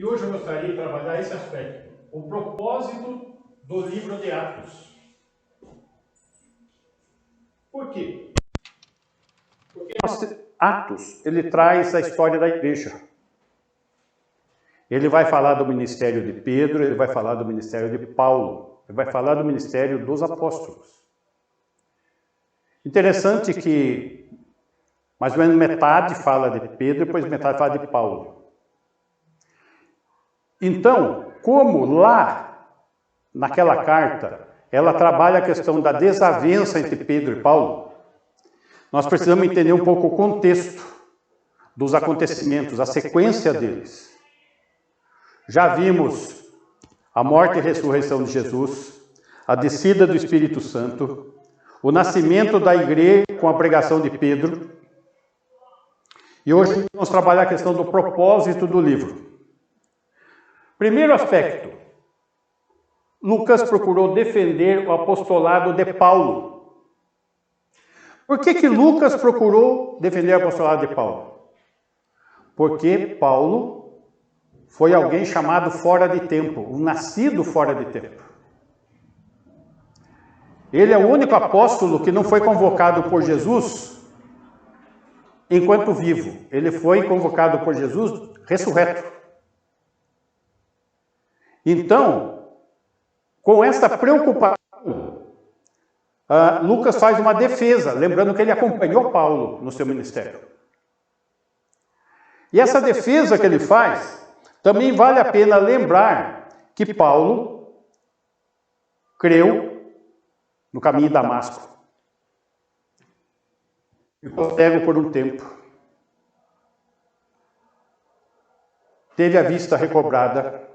E hoje eu gostaria de trabalhar esse aspecto, o propósito do livro de Atos. Por quê? Porque Atos, ele traz a história da igreja. Ele vai falar do ministério de Pedro, ele vai falar do ministério de Paulo, ele vai falar do ministério dos apóstolos. Interessante que mais ou menos metade fala de Pedro, depois metade fala de Paulo. Então, como lá, naquela carta, ela trabalha a questão da desavença entre Pedro e Paulo, nós precisamos entender um pouco o contexto dos acontecimentos, a sequência deles. Já vimos a morte e ressurreição de Jesus, a descida do Espírito Santo, o nascimento da igreja com a pregação de Pedro. E hoje vamos trabalhar a questão do propósito do livro. Primeiro aspecto, Lucas procurou defender o apostolado de Paulo. Por que Lucas procurou defender o apostolado de Paulo? Porque Paulo foi alguém chamado fora de tempo, um nascido fora de tempo. Ele é o único apóstolo que não foi convocado por Jesus enquanto vivo. Ele foi convocado por Jesus ressurreto. Então, com essa preocupação, Lucas faz uma defesa, lembrando que ele acompanhou Paulo no seu ministério. E essa defesa que ele faz, também vale a pena lembrar que Paulo creu no caminho de Damasco. Ficou cego por um tempo. Teve a vista recobrada.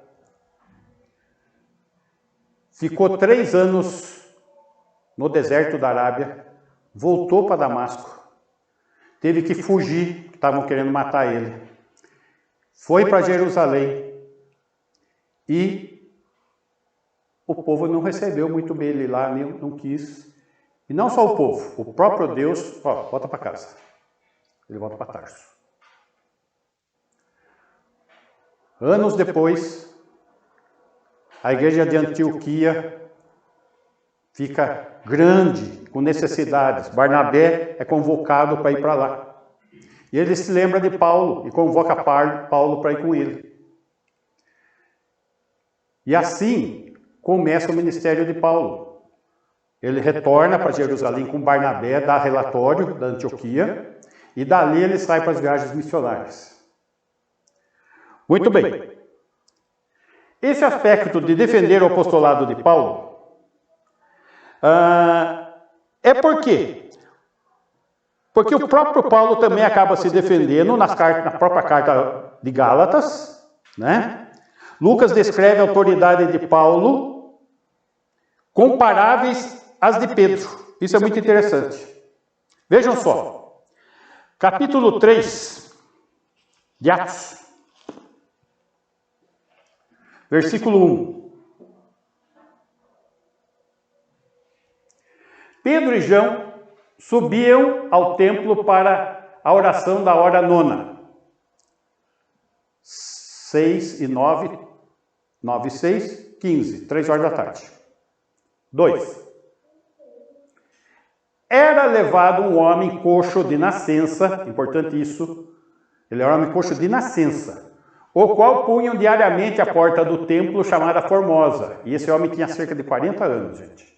Ficou 3 anos no deserto da Arábia. Voltou para Damasco. Teve que fugir, estavam querendo matar ele. Foi para Jerusalém. E o povo não recebeu muito bem ele lá, não quis. E não só o povo, o próprio Deus, volta para casa. Ele volta para Tarso. Anos depois, a igreja de Antioquia fica grande, com necessidades. Barnabé é convocado para ir para lá. E ele se lembra de Paulo e convoca Paulo para ir com ele. E assim começa o ministério de Paulo. Ele retorna para Jerusalém com Barnabé, dá relatório da Antioquia, e dali ele sai para as viagens missionárias. Muito bem. Esse aspecto de defender o apostolado de Paulo é por quê? Porque o próprio Paulo também acaba se defendendo na própria carta de Gálatas, né? Lucas descreve a autoridade de Paulo comparáveis às de Pedro. Isso é muito interessante. Vejam só. Capítulo 3 de Atos. Versículo 1. Pedro e João subiam ao templo para a oração da hora nona. 6 e 9, 9 e 6, 15, 3 horas da tarde. 2. Era levado um homem coxo de nascença, importante isso, ele era um homem coxo de nascença, o qual punham diariamente à porta do templo chamada Formosa, e esse homem tinha cerca de 40 anos, gente,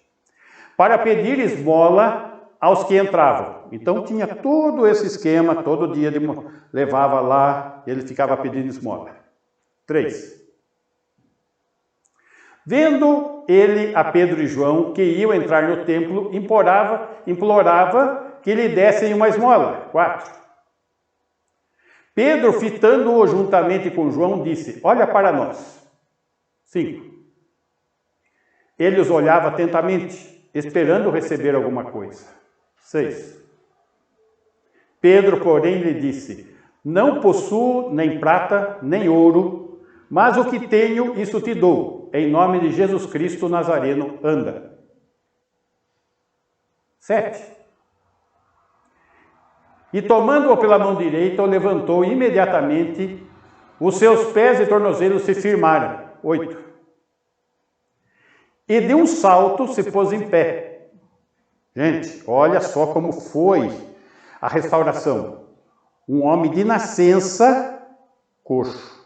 para pedir esmola aos que entravam. Então tinha todo esse esquema, todo dia ele levava lá, ele ficava pedindo esmola. 3. Vendo ele a Pedro e João, que iam entrar no templo, implorava que lhe dessem uma esmola. 4. Pedro, fitando-o juntamente com João, disse: olha para nós. 5. Ele os olhava atentamente, esperando receber alguma coisa. 6. Pedro, porém, lhe disse: não possuo nem prata, nem ouro, mas o que tenho, isso te dou. Em nome de Jesus Cristo Nazareno, anda. 7. E tomando-o pela mão direita, o levantou imediatamente Os seus pés e tornozelos se firmaram. 8. E de um salto se pôs em pé. Gente, olha só como foi a restauração. Um homem de nascença coxo.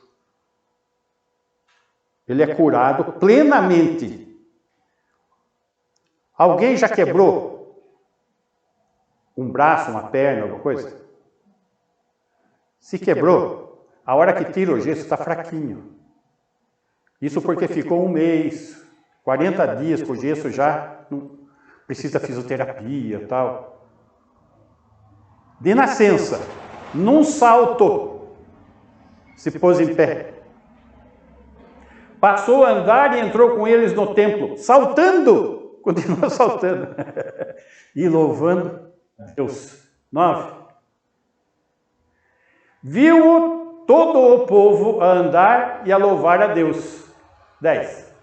Ele é curado plenamente. Alguém já quebrou um braço, uma perna, alguma coisa? Se quebrou, a hora que tira o gesso está fraquinho. Isso porque ficou um mês, 40 dias com o gesso, já não precisa de fisioterapia e tal. De nascença, num salto, se pôs em pé. Passou a andar e entrou com eles no templo, saltando, continua saltando, e louvando a Deus. 9. Viu todo o povo a andar e a louvar a Deus. 10.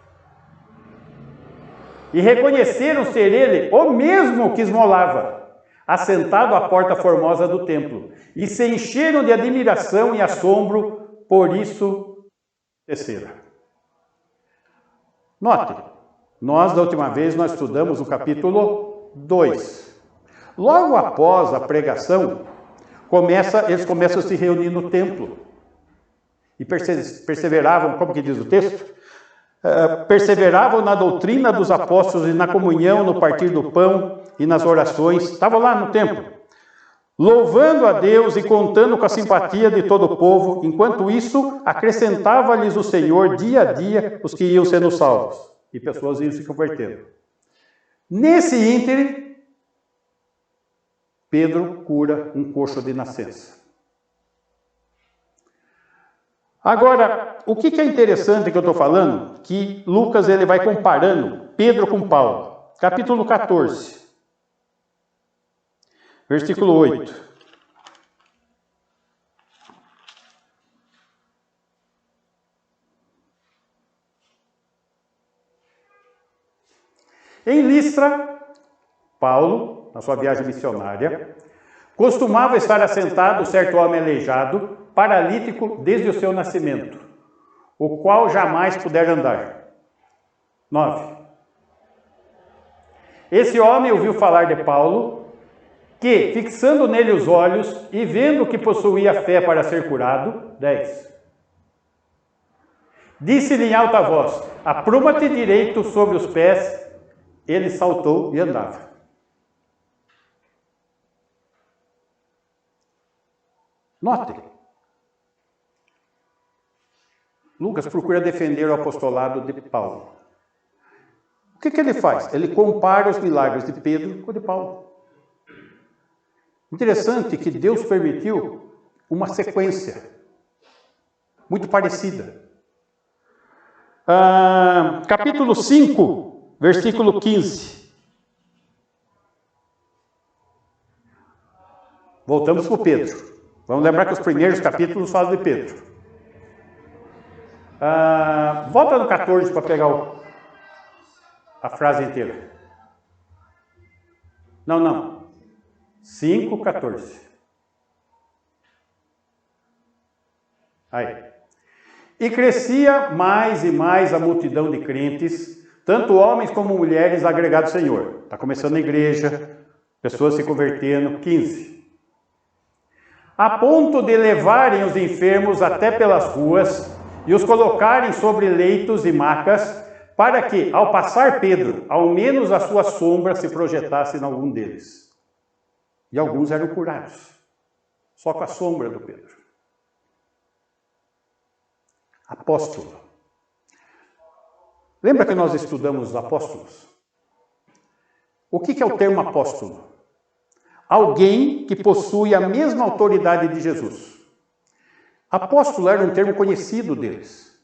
E reconheceram ser ele o mesmo que esmolava, assentado à porta formosa do templo, e se encheram de admiração e assombro, por isso desceram. Note, nós da última vez nós estudamos o capítulo 2. Logo após a pregação, eles começam a se reunir no templo. E perseveravam, como que diz o texto? Perseveravam na doutrina dos apóstolos e na comunhão, no partir do pão e nas orações. Estavam lá no templo, louvando a Deus e contando com a simpatia de todo o povo. Enquanto isso, acrescentava-lhes o Senhor dia a dia os que iam sendo salvos. E pessoas iam se convertendo. Nesse ínterim, Pedro cura um coxo de nascença. Agora, o que é interessante que eu estou falando? Que Lucas ele vai comparando Pedro com Paulo. Capítulo 14, versículo 8. Em Listra, Paulo, na sua viagem missionária, costumava estar assentado certo homem aleijado, paralítico desde o seu nascimento, o qual jamais pudera andar. 9. Esse homem ouviu falar de Paulo, que, fixando nele os olhos e vendo que possuía fé para ser curado, 10. Disse-lhe em alta voz: apruma-te direito sobre os pés. Ele saltou e andava. Note, Lucas procura defender o apostolado de Paulo. O que ele faz? Ele compara os milagres de Pedro com o de Paulo. Interessante que Deus permitiu uma sequência muito parecida. Capítulo 5, versículo 15. Voltamos para o Pedro. Vamos lembrar que os primeiros capítulos falam de Pedro. Volta no 14 para pegar a frase inteira. Não. 5, 14. Aí. E crescia mais e mais a multidão de crentes, tanto homens como mulheres agregados ao Senhor. Está começando a igreja, pessoas se convertendo. 15. A ponto de levarem os enfermos até pelas ruas e os colocarem sobre leitos e macas, para que, ao passar Pedro, ao menos a sua sombra se projetasse em algum deles. E alguns eram curados, só com a sombra do Pedro. Apóstolo. Lembra que nós estudamos os apóstolos? O que é o termo apóstolo? Alguém que possui a mesma autoridade de Jesus. Apóstolo era um termo conhecido deles.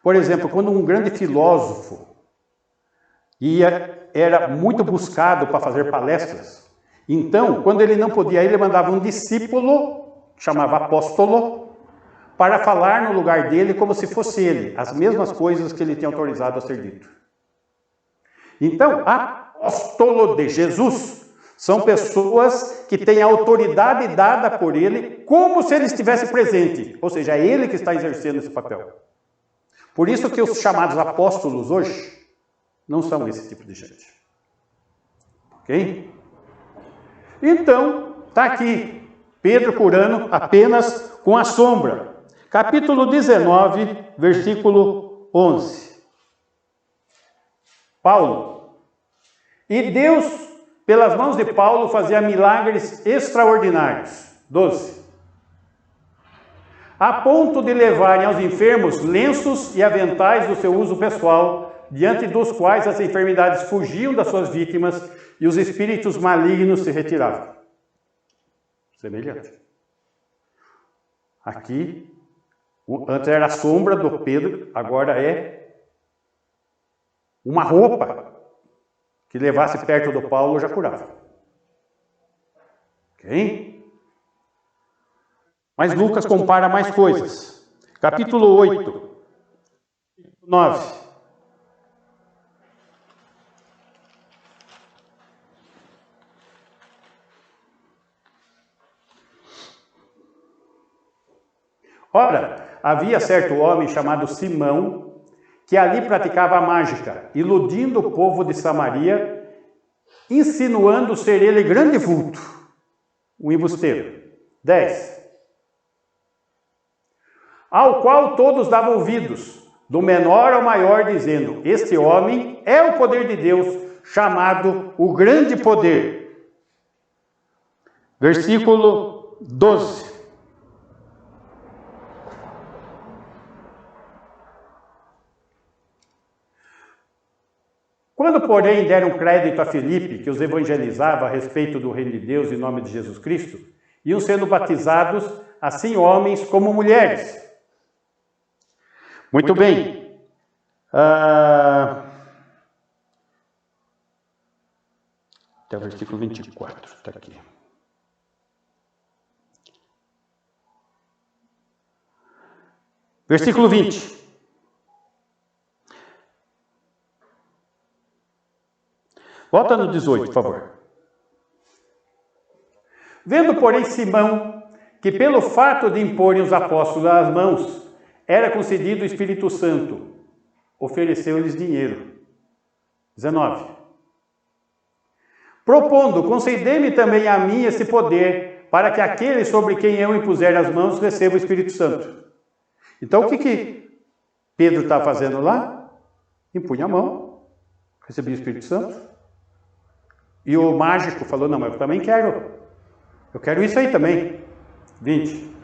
Por exemplo, quando um grande filósofo era muito buscado para fazer palestras, então, quando ele não podia ir, ele mandava um discípulo, que chamava apóstolo, para falar no lugar dele como se fosse ele, as mesmas coisas que ele tinha autorizado a ser dito. Então, apóstolo de Jesus São pessoas que têm autoridade dada por ele, como se ele estivesse presente. Ou seja, é ele que está exercendo esse papel. Por isso que os chamados apóstolos hoje não são esse tipo de gente. Ok? Então, está aqui, Pedro curando apenas com a sombra. Capítulo 19, versículo 11. Paulo. E Deus, pelas mãos de Paulo, fazia milagres extraordinários. 12. A ponto de levarem aos enfermos lenços e aventais do seu uso pessoal, diante dos quais as enfermidades fugiam das suas vítimas e os espíritos malignos se retiravam. Semelhante. Aqui, antes era a sombra do Pedro, agora é uma roupa que levasse perto do Paulo já curava. Ok? Mas Lucas compara mais coisas. Capítulo 8, 9. Ora, havia certo homem chamado Simão, que ali praticava a mágica, iludindo o povo de Samaria, insinuando ser ele grande vulto, um embusteiro. 10. Ao qual todos davam ouvidos, do menor ao maior, dizendo: este homem é o poder de Deus, chamado o grande poder. Versículo 12. Quando, porém, deram crédito a Filipe, que os evangelizava a respeito do reino de Deus em nome de Jesus Cristo, iam sendo batizados, assim homens como mulheres. Muito bem. Até o versículo 24, está aqui. Versículo 20. Volta no 18, por favor. Vendo, porém, Simão, que pelo fato de imporem os apóstolos as mãos, era concedido o Espírito Santo, ofereceu-lhes dinheiro. 19. Propondo, concedei-me também a mim esse poder, para que aquele sobre quem eu impuser as mãos receba o Espírito Santo. Então, o que Pedro está fazendo lá? Impunha a mão, recebia o Espírito Santo. E o mágico falou: não, mas eu também quero. Eu quero isso aí também. 20.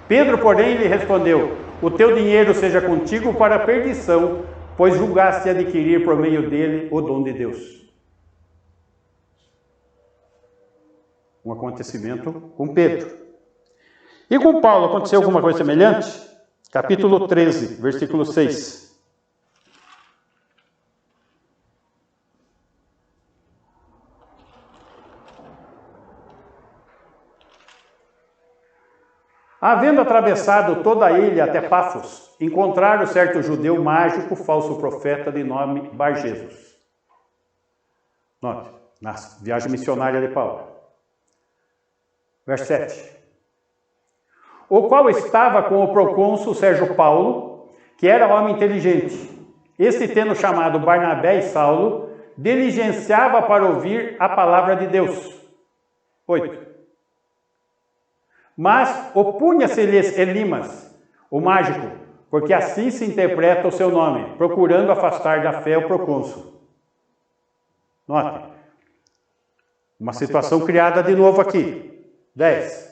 Pedro, porém, lhe respondeu: o teu dinheiro seja contigo para a perdição, pois julgaste adquirir por meio dele o dom de Deus. Um acontecimento com Pedro. E com Paulo aconteceu alguma coisa semelhante? Capítulo 13, versículo 6. Havendo atravessado toda a ilha até Pafos, encontraram certo judeu mágico, falso profeta, de nome Bar-Jesus. Note, na viagem missionária de Paulo. Verso 7. O qual estava com o procônsul Sérgio Paulo, que era homem inteligente. Este, tendo chamado Barnabé e Saulo, diligenciava para ouvir a palavra de Deus. 8. Mas opunha-se-lhes Elimas, o mágico, porque assim se interpreta o seu nome, procurando afastar da fé o procônsul. Note, uma situação criada de novo aqui. 10.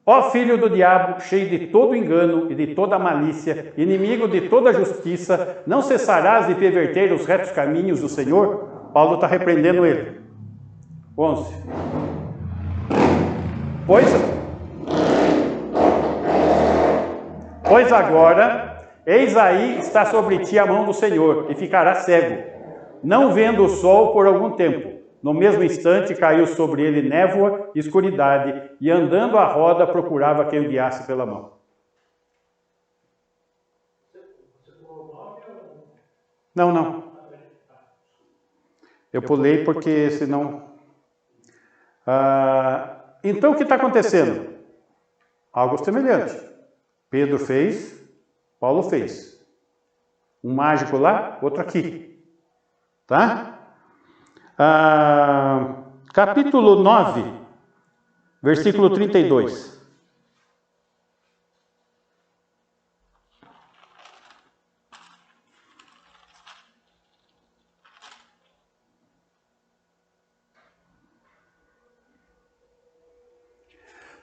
Ó filho do diabo, cheio de todo engano e de toda malícia, inimigo de toda justiça, não cessarás de perverter os retos caminhos do Senhor? Paulo está repreendendo ele. 11. Pois agora, eis aí está sobre ti a mão do Senhor, e ficarás cego, não vendo o sol por algum tempo. No mesmo instante caiu sobre ele névoa e escuridade, e andando à roda procurava quem o guiasse pela mão. Não. Eu pulei porque senão... então, o que está acontecendo? Algo semelhante. Pedro fez, Paulo fez. Um mágico lá, outro aqui. Tá? Capítulo 9, versículo 32.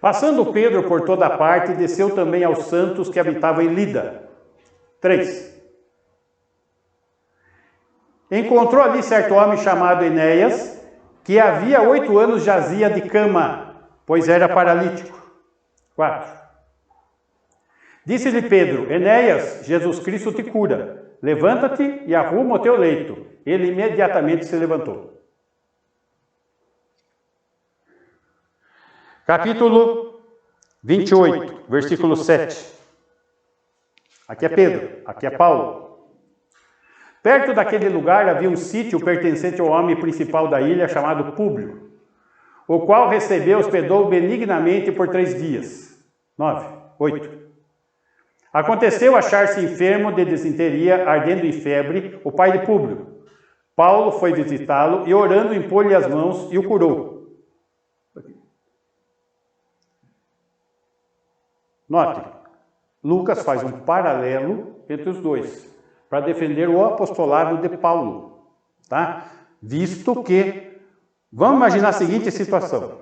Passando Pedro por toda parte, desceu também aos santos que habitavam em Lida. 3. Encontrou ali certo homem chamado Enéas, que havia 8 anos jazia de cama, pois era paralítico. 4. Disse-lhe Pedro: Enéas, Jesus Cristo te cura. Levanta-te e arruma o teu leito. Ele imediatamente se levantou. Capítulo 28, versículo 7. Aqui é Pedro, aqui é Paulo. Perto daquele lugar havia um sítio pertencente ao homem principal da ilha, chamado Públio, o qual recebeu e hospedou benignamente por 3 dias. 8. Aconteceu achar-se enfermo de desinteria, ardendo em febre, o pai de Públio. Paulo foi visitá-lo e, orando, impôs-lhe as mãos e o curou. Note, Lucas faz um paralelo entre os dois, para defender o apostolado de Paulo, tá? Visto que, vamos imaginar a seguinte situação.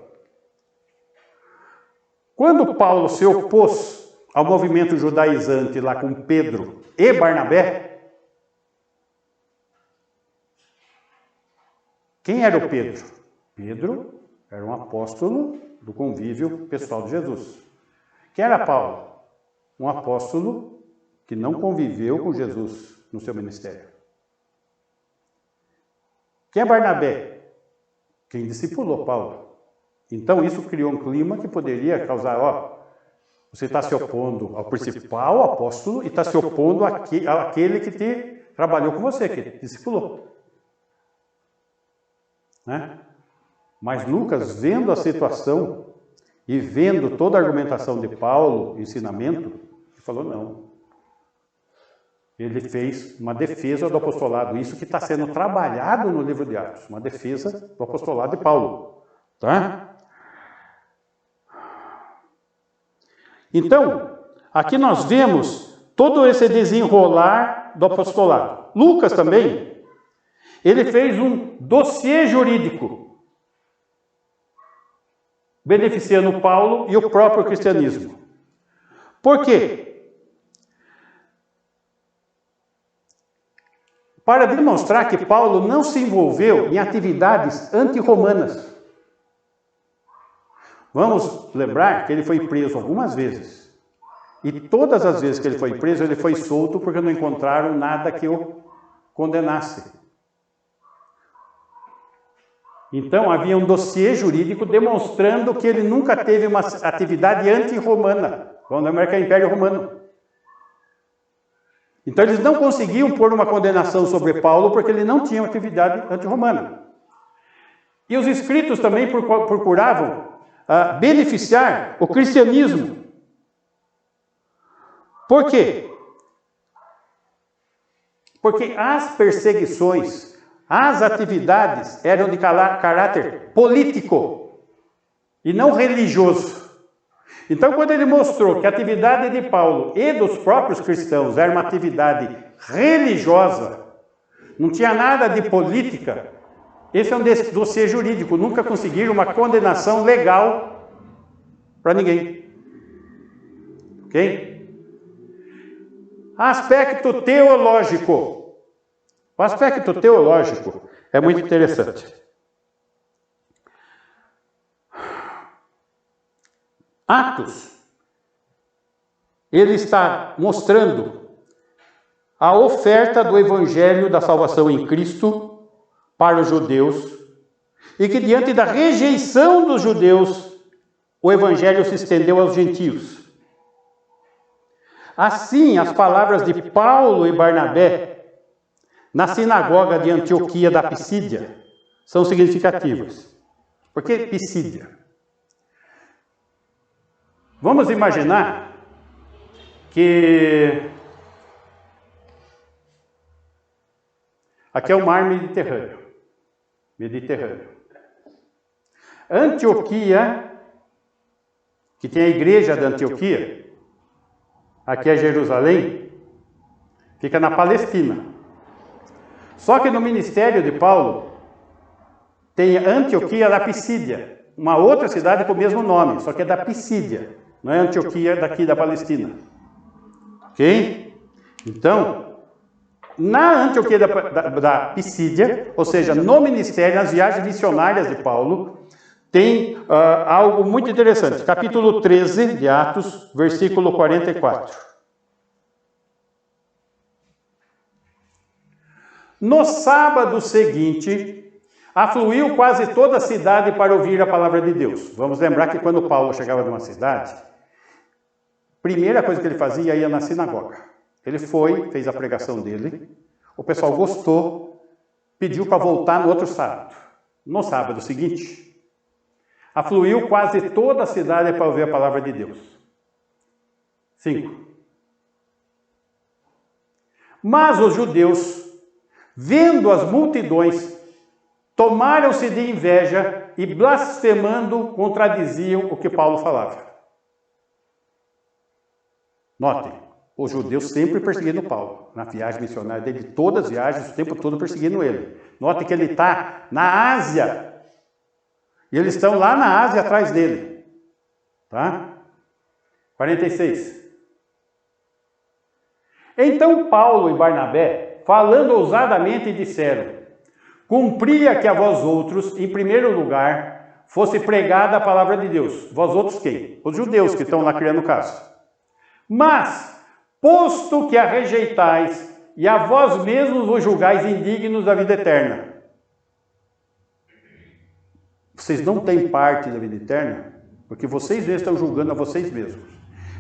Quando Paulo se opôs ao movimento judaizante lá com Pedro e Barnabé, quem era o Pedro? Pedro era um apóstolo do convívio pessoal de Jesus. Quem era Paulo? Um apóstolo que não conviveu com Jesus no seu ministério. Quem é Barnabé? Quem discipulou Paulo. Então isso criou um clima que poderia causar, você está se opondo ao principal apóstolo e está se opondo àquele que trabalhou com você, que te discipulou. Né? Mas Lucas, vendo a situação e vendo toda a argumentação de Paulo, o ensinamento, ele falou não. Ele fez uma defesa do apostolado, isso que está sendo trabalhado no livro de Atos, uma defesa do apostolado de Paulo. Tá? Então, aqui nós vemos todo esse desenrolar do apostolado. Lucas também, ele fez um dossiê jurídico, beneficiando Paulo e o próprio cristianismo. Por quê? Para demonstrar que Paulo não se envolveu em atividades anti-romanas. Vamos lembrar que ele foi preso algumas vezes. E todas as vezes que ele foi preso, ele foi solto porque não encontraram nada que o condenasse. Então, havia um dossiê jurídico demonstrando que ele nunca teve uma atividade anti-romana. Vamos lembrar que é o Império Romano. Então, eles não conseguiam pôr uma condenação sobre Paulo porque ele não tinha uma atividade anti-romana. E os escritos também procuravam beneficiar o cristianismo. Por quê? Porque as perseguições, as atividades eram de caráter político e não religioso. Então, quando ele mostrou que a atividade de Paulo e dos próprios cristãos era uma atividade religiosa, não tinha nada de política, esse é um dossiê jurídico, nunca conseguiram uma condenação legal para ninguém. Ok? Aspecto teológico. O aspecto teológico é muito interessante. Atos, ele está mostrando a oferta do evangelho da salvação em Cristo para os judeus e que diante da rejeição dos judeus, o evangelho se estendeu aos gentios. Assim, as palavras de Paulo e Barnabé na sinagoga de Antioquia da Pisídia, são significativas. Por que Pisídia? Vamos imaginar que aqui é o mar Mediterrâneo. Antioquia, que tem a igreja da Antioquia, aqui é Jerusalém, fica na Palestina. Só que no ministério de Paulo, tem Antioquia da Pisídia, uma outra cidade com o mesmo nome, só que é da Pisídia, não é Antioquia daqui da Palestina. Ok? Então, na Antioquia da Pisídia, ou seja, no ministério, nas viagens missionárias de Paulo, tem algo muito interessante. Capítulo 13 de Atos, versículo 44. No sábado seguinte, afluiu quase toda a cidade para ouvir a palavra de Deus. Vamos lembrar que quando Paulo chegava numa cidade, a primeira coisa que ele fazia ia na sinagoga. Ele foi, fez a pregação dele, o pessoal gostou, pediu para voltar no outro sábado. No sábado seguinte, afluiu quase toda a cidade para ouvir a palavra de Deus. 5. Mas os judeus, vendo as multidões, tomaram-se de inveja e, blasfemando, contradiziam o que Paulo falava. Notem, os judeus sempre perseguindo Paulo. Na viagem missionária dele, todas as viagens, o tempo todo perseguindo ele. Notem que ele está na Ásia. E eles estão lá na Ásia atrás dele. Tá? 46. Então Paulo e Barnabé, falando ousadamente, disseram: cumpria que a vós outros, em primeiro lugar, fosse pregada a palavra de Deus. Vós outros quem? Os judeus que estão lá criando caso. Mas, posto que a rejeitais, e a vós mesmos vos julgais indignos da vida eterna. Vocês não têm parte da vida eterna, porque vocês mesmos estão julgando a vocês mesmos.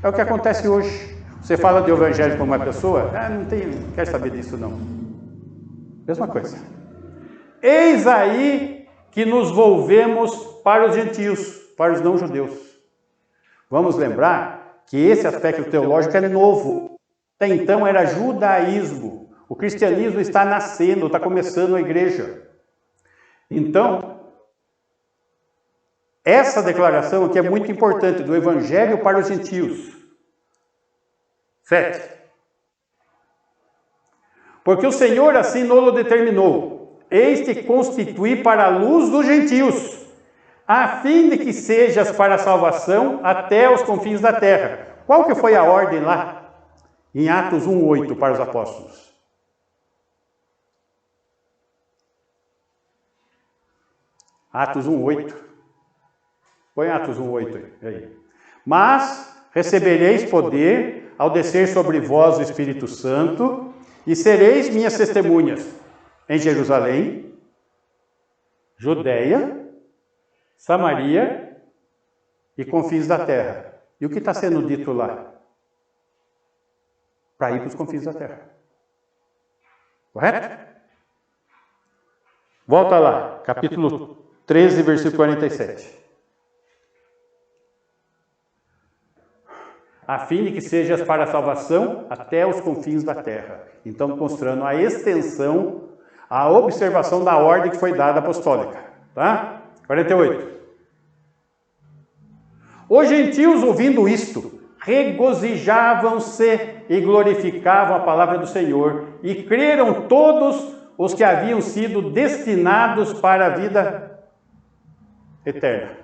É o que acontece hoje. Você fala de evangelho para uma pessoa, não quer saber disso não. Mesma coisa. Eis aí que nos volvemos para os gentios, para os não-judeus. Vamos lembrar que esse aspecto teológico é novo. Até então era judaísmo. O cristianismo está nascendo, está começando a igreja. Então, essa declaração aqui é muito importante, do evangelho para os gentios. 7. Porque o Senhor assim nolo determinou: eis que constituí para a luz dos gentios, a fim de que sejas para a salvação até os confins da terra. Qual que foi a ordem lá? Em Atos 1:8 para os apóstolos. Atos 1:8. Põe Atos 1:8 aí. Mas recebereis poder ao descer sobre vós o Espírito Santo, e sereis minhas testemunhas em Jerusalém, Judeia, Samaria e confins da terra. E o que está sendo dito lá? Para ir para os confins da terra. Correto? Volta lá, capítulo 13, versículo 47. A fim de que sejas para a salvação até os confins da terra. Então, mostrando a extensão, a observação da ordem que foi dada apostólica. Tá? 48. Os gentios, ouvindo isto, regozijavam-se e glorificavam a palavra do Senhor, e creram todos os que haviam sido destinados para a vida eterna.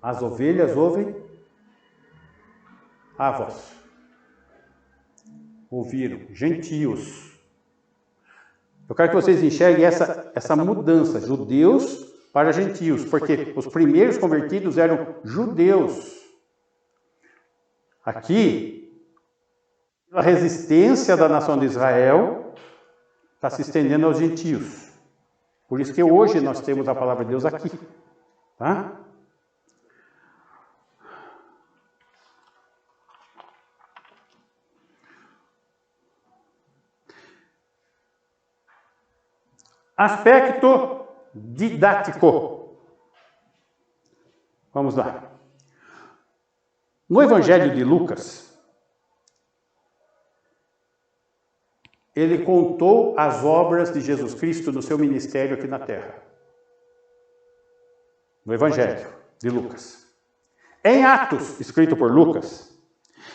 As ovelhas ouvem a voz. Ouviram, gentios. Eu quero que vocês enxerguem essa mudança, judeus para gentios, porque os primeiros convertidos eram judeus. Aqui, a resistência da nação de Israel está se estendendo aos gentios. Por isso que hoje nós temos a palavra de Deus aqui. Tá? Aspecto didático. Vamos lá. No Evangelho de Lucas, ele contou as obras de Jesus Cristo no seu ministério aqui na terra. No Evangelho de Lucas. Em Atos, escrito por Lucas,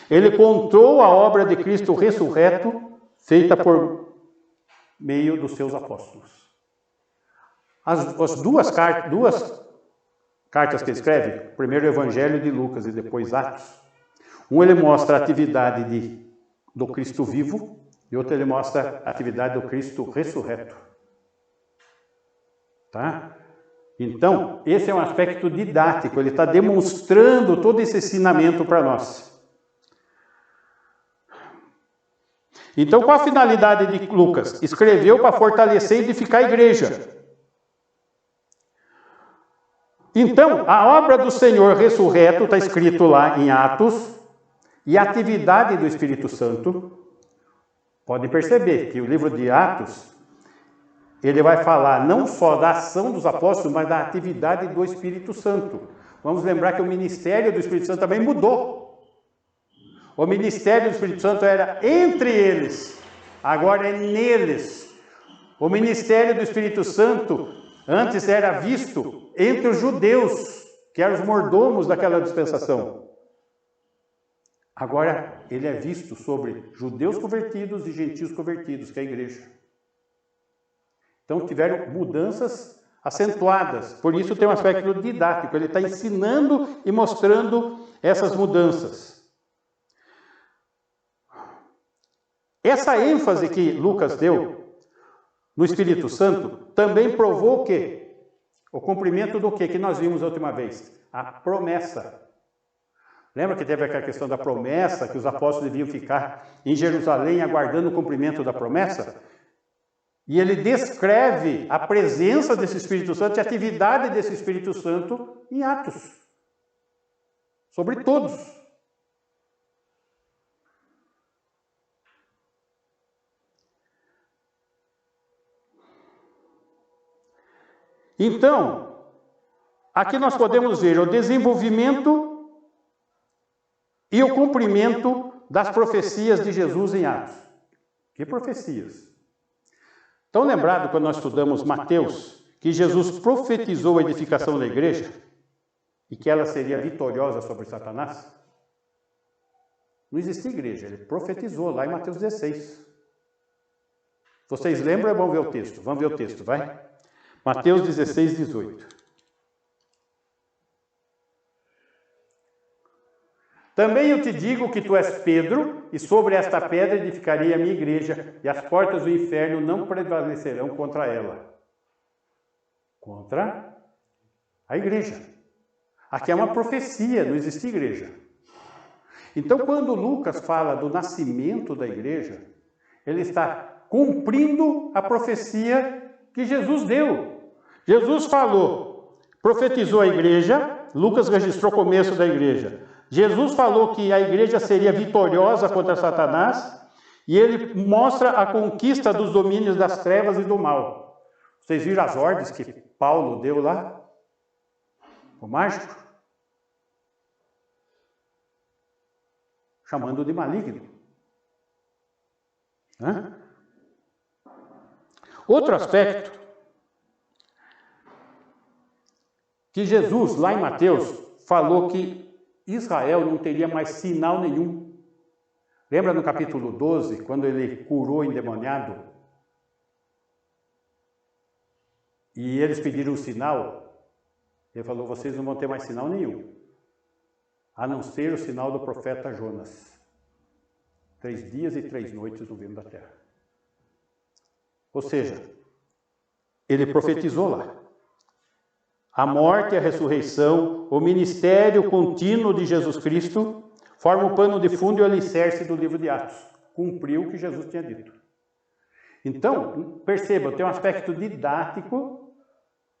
ele contou a obra de Cristo ressurreto, feita por meio dos seus apóstolos. As duas cartas que ele escreve, primeiro o Evangelho de Lucas e depois Atos, um ele mostra a atividade do Cristo vivo e outro ele mostra a atividade do Cristo ressurreto. Tá? Então, esse é um aspecto didático, ele está demonstrando todo esse ensinamento para nós. Então, qual a finalidade de Lucas? Escreveu para fortalecer e edificar a igreja. Então, a obra do Senhor ressurreto, está escrito lá em Atos, e a atividade do Espírito Santo, pode perceber que o livro de Atos, ele vai falar não só da ação dos apóstolos, mas da atividade do Espírito Santo. Vamos lembrar que o ministério do Espírito Santo também mudou. O ministério do Espírito Santo era entre eles, agora é neles. O ministério do Espírito Santo antes era visto entre os judeus, que eram os mordomos daquela dispensação. Agora ele é visto sobre judeus convertidos e gentios convertidos, que é a igreja. Então tiveram mudanças acentuadas, por isso tem um aspecto didático, ele está ensinando e mostrando essas mudanças. Essa ênfase que Lucas deu no Espírito Santo também provou o quê? O cumprimento do quê? Que nós vimos a última vez? A promessa. Lembra que teve aquela questão da promessa, que os apóstolos deviam ficar em Jerusalém aguardando o cumprimento da promessa? E ele descreve a presença desse Espírito Santo e a atividade desse Espírito Santo em Atos. Sobre todos. Então, aqui nós podemos ver o desenvolvimento e o cumprimento das profecias de Jesus em Atos. Que profecias? Estão lembrados quando nós estudamos Mateus, que Jesus profetizou a edificação da igreja e que ela seria vitoriosa sobre Satanás? Não existia igreja, ele profetizou lá em Mateus 16. Vocês lembram? Vamos ver o texto. Vamos ver o texto, vai? Mateus 16, 18. Também eu te digo que tu és Pedro, e sobre esta pedra edificarei a minha igreja, e as portas do inferno não prevalecerão contra ela. Contra a igreja. Aqui é uma profecia, não existe igreja. Então, quando Lucas fala do nascimento da igreja, ele está cumprindo a profecia que Jesus deu. Jesus falou, profetizou a igreja, Lucas registrou o começo da igreja. Jesus falou que a igreja seria vitoriosa contra Satanás e ele mostra a conquista dos domínios das trevas e do mal. Vocês viram as ordens que Paulo deu lá? O mágico? Chamando de maligno. Hã? Outro aspecto que Jesus, lá em Mateus, falou que Israel não teria mais sinal nenhum. Lembra no capítulo 12, quando ele curou o endemoniado? E eles pediram um sinal. Ele falou, vocês não vão ter mais sinal nenhum, a não ser o sinal do profeta Jonas. 3 dias e 3 noites no vento da terra. Ou seja, ele profetizou lá. A morte e a ressurreição, o ministério contínuo de Jesus Cristo, formam o pano de fundo e o alicerce do livro de Atos. Cumpriu o que Jesus tinha dito. Então, perceba, tem um aspecto didático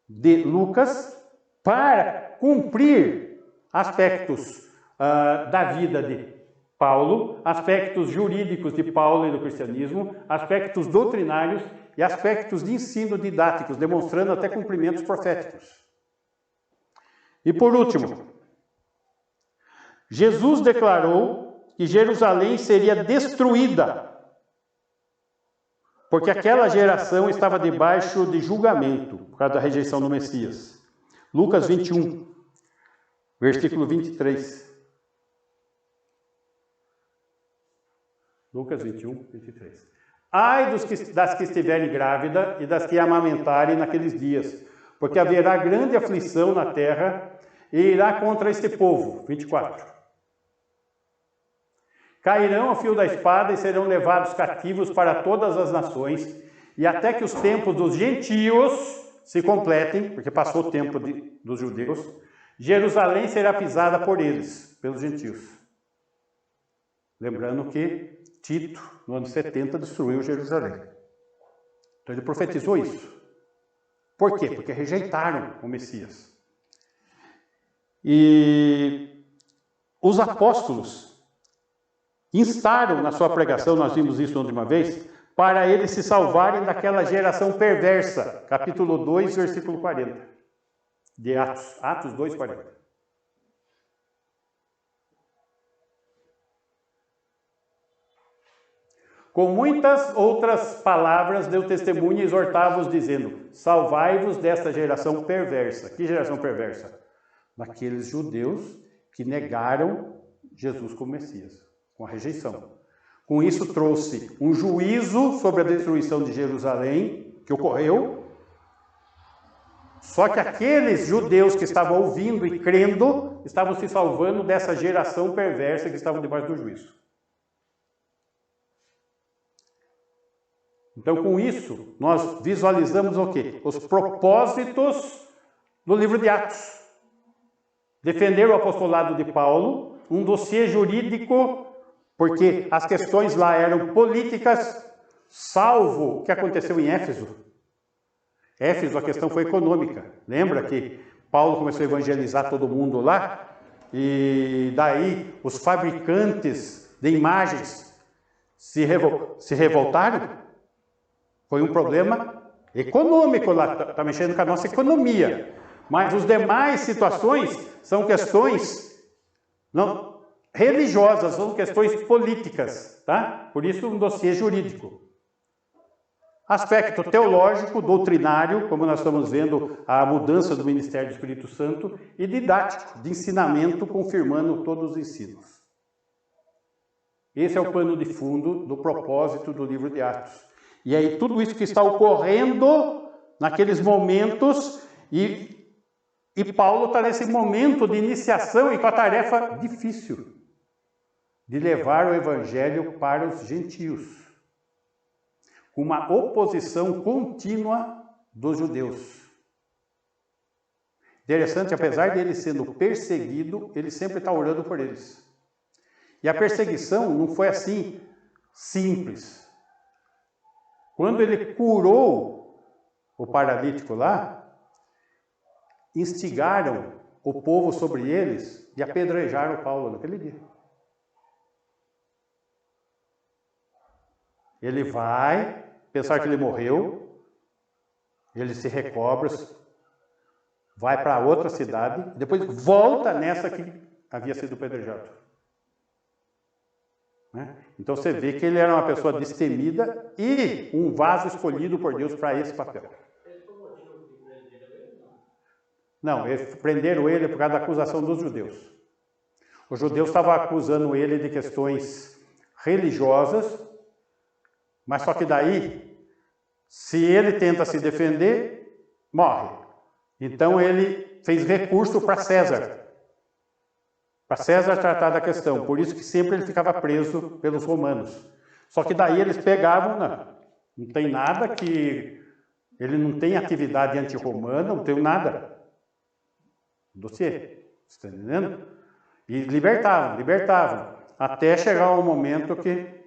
de Lucas para cumprir aspectos da vida de Paulo, aspectos jurídicos de Paulo e do cristianismo, aspectos doutrinários e aspectos de ensino didáticos, demonstrando até cumprimentos proféticos. E por último, Jesus declarou que Jerusalém seria destruída, porque aquela geração estava debaixo de julgamento, por causa da rejeição do Messias. Lucas 21, versículo 23. Lucas 21, 23. Ai das que estiverem grávidas e das que amamentarem naqueles dias, porque haverá grande aflição na terra e irá contra este povo. 24. Cairão ao fio da espada e serão levados cativos para todas as nações, e até que os tempos dos gentios se completem, porque passou o tempo dos judeus, Jerusalém será pisada por eles, pelos gentios. Lembrando que Tito, no ano 70, destruiu Jerusalém. Então ele profetizou isso. Por quê? Porque rejeitaram o Messias. E os apóstolos instaram na sua pregação, nós vimos isso uma vez, para eles se salvarem daquela geração perversa. Capítulo 2, versículo 40. De Atos. Atos 2, 40. Com muitas outras palavras, deu testemunho e exortava-os, dizendo: salvai-vos desta geração perversa. Que geração perversa? Daqueles judeus que negaram Jesus como Messias, com a rejeição. Com isso trouxe um juízo sobre a destruição de Jerusalém, que ocorreu. Só que aqueles judeus que estavam ouvindo e crendo, estavam se salvando dessa geração perversa que estavam debaixo do juízo. Então, com isso, nós visualizamos o quê? Os propósitos do livro de Atos. Defender o apostolado de Paulo, um dossiê jurídico, porque as questões lá eram políticas, salvo o que aconteceu em Éfeso. Éfeso, a questão foi econômica. Lembra que Paulo começou a evangelizar todo mundo lá? E daí os fabricantes de imagens se revoltaram? Foi um problema econômico lá, está mexendo com a nossa economia. Mas as demais situações são questões não religiosas, são questões políticas, tá? Por isso um dossiê jurídico. Aspecto teológico, doutrinário, como nós estamos vendo a mudança do ministério do Espírito Santo, e didático, de ensinamento, confirmando todos os ensinos. Esse é o pano de fundo do propósito do livro de Atos. E aí tudo isso que está ocorrendo naqueles momentos, e Paulo está nesse momento de iniciação e com a tarefa difícil de levar o evangelho para os gentios, com uma oposição contínua dos judeus. Interessante, apesar de ele sendo perseguido, ele sempre está orando por eles. E a perseguição não foi assim simples. Quando ele curou o paralítico lá, instigaram o povo sobre eles e apedrejaram Paulo naquele dia. Ele vai pensar que ele morreu, ele se recobra, vai para outra cidade, depois volta nessa que havia sido apedrejado. Então você vê que ele era uma pessoa destemida e um vaso escolhido por Deus para esse papel. Não, eles prenderam ele por causa da acusação dos judeus. Os judeus estavam acusando ele de questões religiosas, mas só que daí, se ele tenta se defender, morre. Então ele fez recurso para César tratar da questão. Por isso que sempre ele ficava preso pelos romanos. Só que daí eles pegavam, não tem nada que... Ele não tem atividade anti-romana, não tem nada. Dossiê, está entendendo? E libertavam. Até chegar um momento que,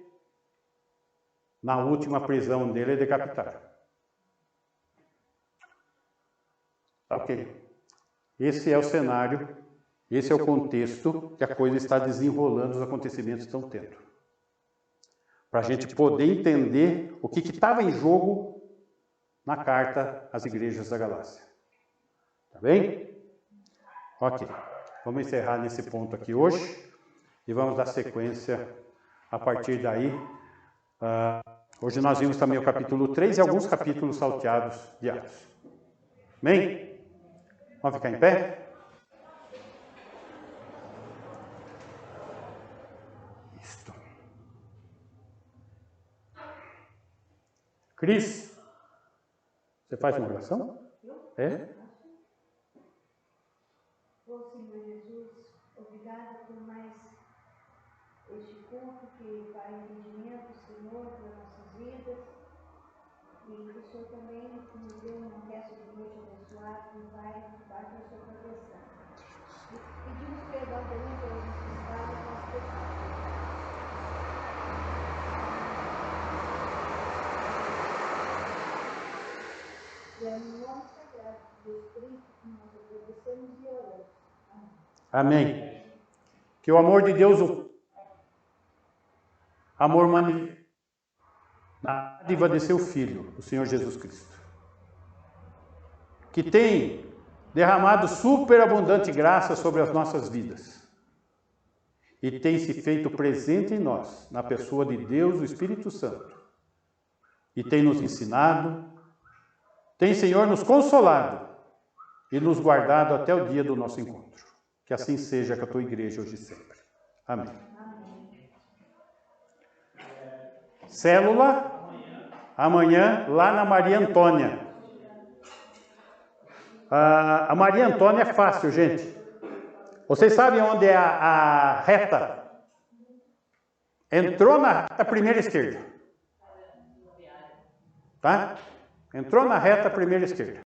na última prisão dele, é decapitado. Ok. Esse é o cenário. Esse é o contexto que a coisa está desenrolando, os acontecimentos estão tendo. Para a gente poder entender o que estava em jogo na carta às igrejas da Galácia. Tá bem? Ok. Vamos encerrar nesse ponto aqui hoje e vamos dar sequência a partir daí. Hoje nós vimos também o capítulo 3 e alguns capítulos salteados de Atos. Amém? Vamos ficar em pé? Isto. Cris, você faz uma oração? É? Ô Senhor Jesus, obrigada por mais este culto que vai em entendimento, Senhor, para nossas vidas. E o Senhor também nos deu uma festa de noite abençoada que vai debaixo da sua proteção. E pedimos perdão também pelas nossas falhas e nossos pecados. E é no nome sagrado de Jesus Cristo que nós agradecemos e oramos. Amém. Que o amor de Deus, o amor na dádiva de seu Filho, o Senhor Jesus Cristo, que tem derramado superabundante graça sobre as nossas vidas e tem se feito presente em nós, na pessoa de Deus, o Espírito Santo, e tem nos ensinado, tem, Senhor, nos consolado e nos guardado até o dia do nosso encontro. Que assim seja com a tua igreja hoje e sempre. Amém. Célula, amanhã, lá na Maria Antônia. A Maria Antônia é fácil, gente. Vocês sabem onde é a reta? Entrou na reta, primeira esquerda. Tá? Entrou na reta, primeira esquerda.